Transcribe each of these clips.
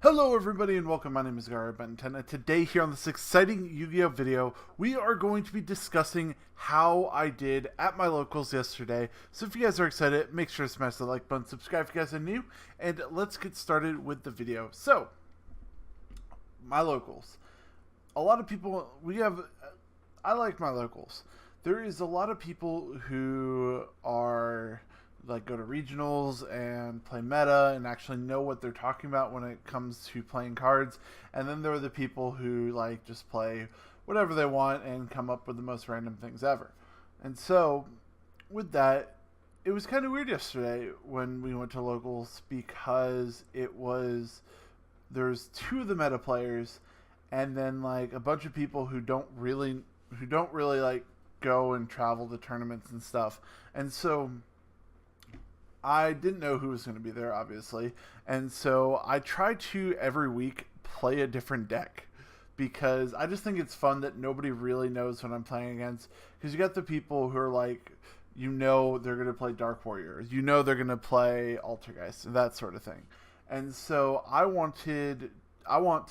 Hello everybody and welcome, my name is Gara10. Today here on this exciting Yu-Gi-Oh video, we are going to be discussing how I did at my locals yesterday. So if you guys are excited, make sure to smash the like button, subscribe if you guys are new, and let's get started with the video. So, my locals. A lot of people, I like my locals. There is a lot of people who are go to regionals and play meta and actually know what they're talking about when it comes to playing cards, and then there are the people who just play whatever they want and come up with the most random things ever. And so with that, it was kind of weird yesterday when we went to locals because there's two of the meta players and then a bunch of people who don't really go and travel to tournaments and stuff. And so I didn't know who was going to be there, obviously, and so I try to every week play a different deck because I just think it's fun that nobody really knows what I'm playing against. Because you got the people who are they're going to play Dark Warrior, they're going to play Altergeist, that sort of thing. And so I want to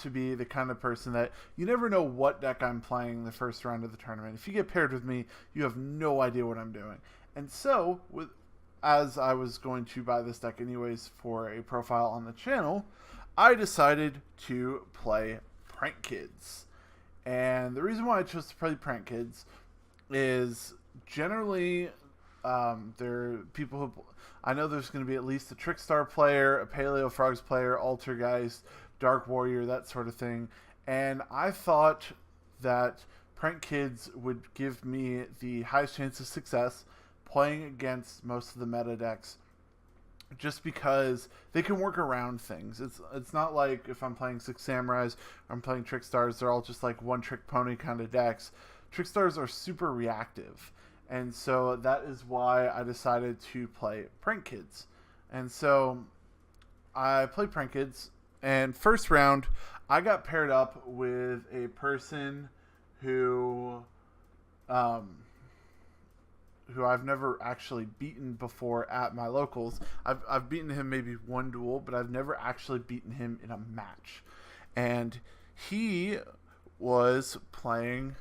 be the kind of person that you never know what deck I'm playing the first round of the tournament. If you get paired with me, you have no idea what I'm doing. And so as I was going to buy this deck anyways for a profile on the channel, I decided to play Prank Kids. And the reason why I chose to play Prank Kids is generally there are people who I know there's going to be at least a Trickstar player, a Paleo Frogs player, Altergeist, Dark Warrior, that sort of thing. And I thought that Prank Kids would give me the highest chance of success playing against most of the meta decks, just because they can work around things. It's not like if I'm playing Six Samurais or I'm playing Trickstars, they're all just one trick pony kind of decks. Trickstars are super reactive, and so that is why I decided to play Prank Kids. And so I played Prank Kids, and first round I got paired up with a person who I've never actually beaten before at my locals. I've beaten him maybe one duel, but I've never actually beaten him in a match. And he was playing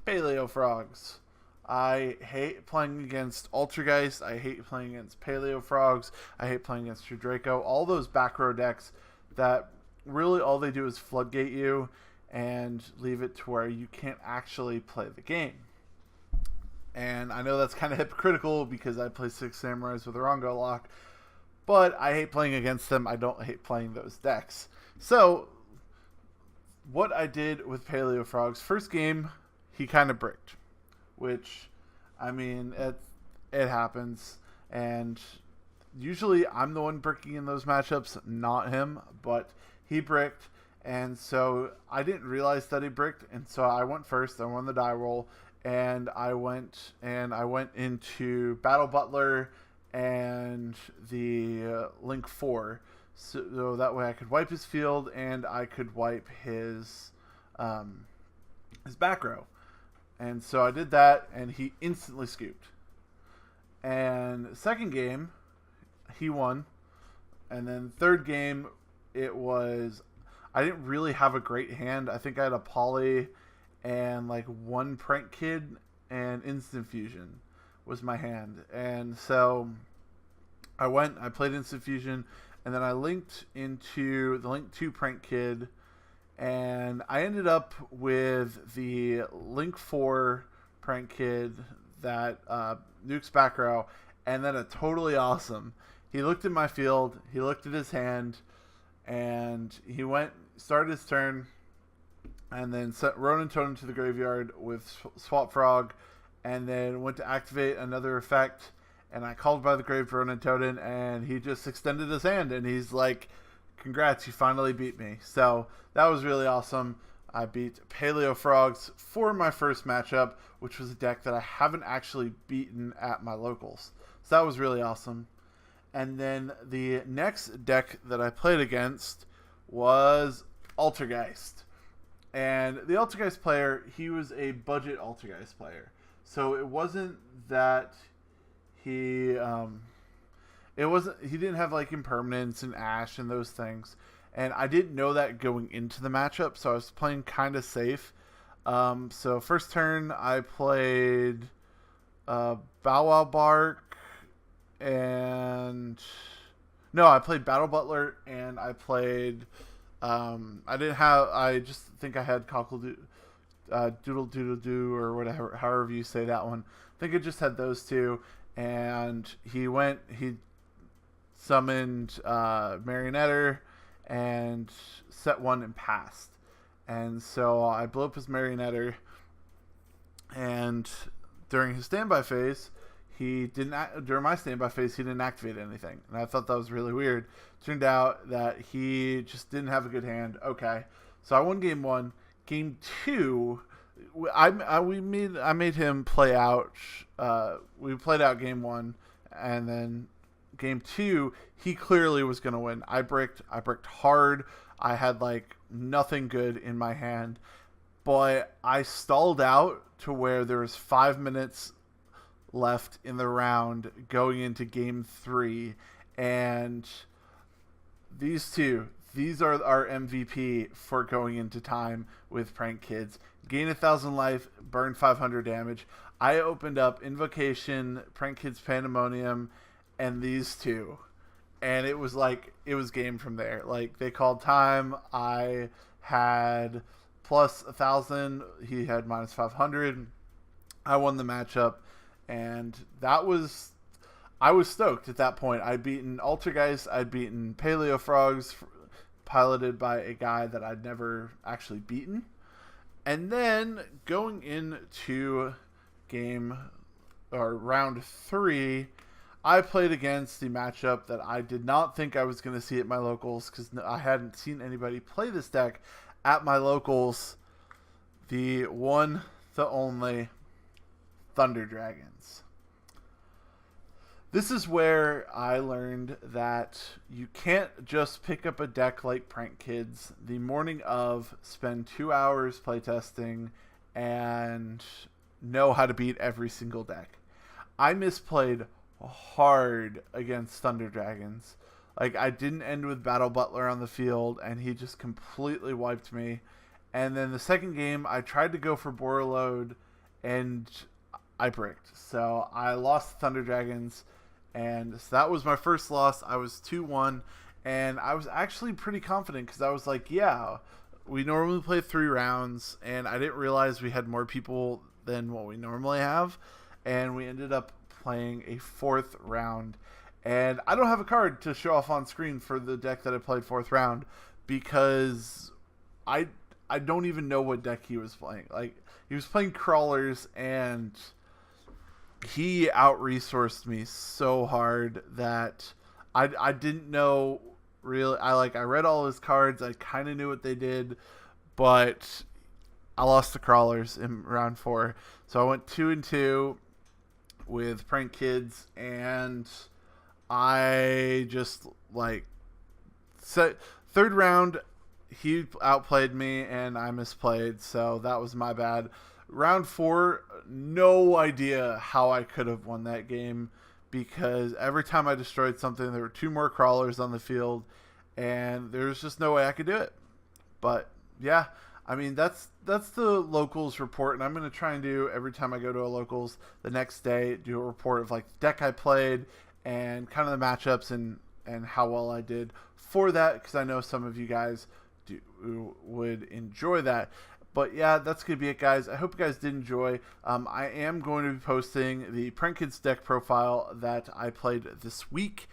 Paleo Frogs. I hate playing against Altergeist. I hate playing against Paleo Frogs. I hate playing against your Draco. All those back row decks that really all they do is floodgate you and leave it to where you can't actually play the game. And I know that's kind of hypocritical because I play Six Samurais with Orongo Lock, but I hate playing against them. I don't hate playing those decks. So what I did with Paleo Frogs, first game, he kind of bricked, which, I mean, it happens. And usually I'm the one bricking in those matchups, not him, but he bricked. And so I didn't realize that he bricked, and so I went first. I won the die roll. And I went into Battle Butler and the Link 4, so that way I could wipe his field and I could wipe his back row. And so I did that, and he instantly scooped. And second game, he won. And then third game, I didn't really have a great hand. I think I had a Poly and one Prank Kid and Instant Fusion was my hand. And so I played Instant Fusion, and then I linked into the Link 2 Prank Kid, and I ended up with the Link 4 Prank Kid that nukes back row, and then a totally awesome. He looked at my field, he looked at his hand, and he started his turn, and then sent Ronin Totem to the graveyard with Swap Frog, and then went to activate another effect, and I called by the grave Ronin Totem, and he just extended his hand, and he's like, congrats, you finally beat me. So that was really awesome. I beat Paleo Frogs for my first matchup, which was a deck that I haven't actually beaten at my locals. So that was really awesome. And then the next deck that I played against was Altergeist. And the Altergeist player, he was a budget Altergeist player. So it wasn't that he didn't have impermanence and Ash and those things. and I didn't know that going into the matchup, so I was playing kind of safe. So first turn, I played Bow Wow Bark, and no, I played Battle Butler, and I played. I just think I had Cockle Doodle Doodle Doo or whatever, however you say that one. I think I just had those two, and he summoned Marionetter and set one and passed. And so I blew up his Marionetter, and during his standby phase, during my standby phase, he didn't activate anything. And I thought that was really weird. Turned out that he just didn't have a good hand. Okay. So I won game 1. Game 2, I made him play out. We played out game 1, and then game 2, he clearly was going to win. I bricked hard. I had like nothing good in my hand, but I stalled out to where there was 5 minutes left in the round going into game 3, and these are our MVP for going into time with Prank Kids. Gain 1,000 life, burn 500 damage. I opened up Invocation, Prank Kids Pandemonium, and these two, and it was game from there. Like, they called time. I had plus 1,000. He had minus 500. I won the matchup, and I was stoked at that point. I'd beaten Altergeist. I'd beaten Paleo Frogs, piloted by a guy that I'd never actually beaten. And then going into round 3, I played against the matchup that I did not think I was going to see at my locals, because I hadn't seen anybody play this deck at my locals. The one, the only Thunder Dragons. This is where I learned that you can't just pick up a deck like Prank Kids the morning of, spend 2 hours playtesting, and know how to beat every single deck. I misplayed hard against Thunder Dragons. Like, I didn't end with Battle Butler on the field, and he just completely wiped me. And then the second game, I tried to go for Borreload, and I bricked. So I lost the Thunder Dragons, and so that was my first loss. I was 2-1, and I was actually pretty confident, because I was like, yeah, we normally play 3 rounds, and I didn't realize we had more people than what we normally have, and we ended up playing a 4th round. And I don't have a card to show off on screen for the deck that I played 4th round, because I don't even know what deck he was playing. Like, he was playing crawlers, and he out-resourced me so hard that I didn't know really. I read all his cards. I kind of knew what they did, but I lost the crawlers in round 4. So I went 2-2 with Prank Kids, and I just third round, he outplayed me and I misplayed, so that was my bad. Round 4, no idea how I could have won that game, because every time I destroyed something, there were 2 more crawlers on the field, and there's just no way I could do it. But yeah, I mean, that's the locals report, and I'm going to try and do, every time I go to a locals the next day, do a report of like the deck I played and kind of the matchups and how well I did for that, because I know some of you guys would enjoy that. But yeah, that's going to be it, guys. I hope you guys did enjoy. I am going to be posting the Prank Kids deck profile that I played this week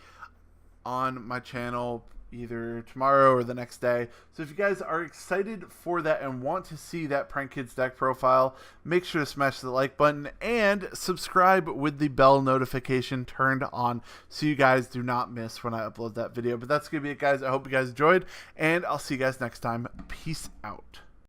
on my channel, either tomorrow or the next day. So if you guys are excited for that and want to see that Prank Kids deck profile, make sure to smash the like button and subscribe with the bell notification turned on, so you guys do not miss when I upload that video. But that's going to be it, guys. I hope you guys enjoyed, and I'll see you guys next time. Peace out.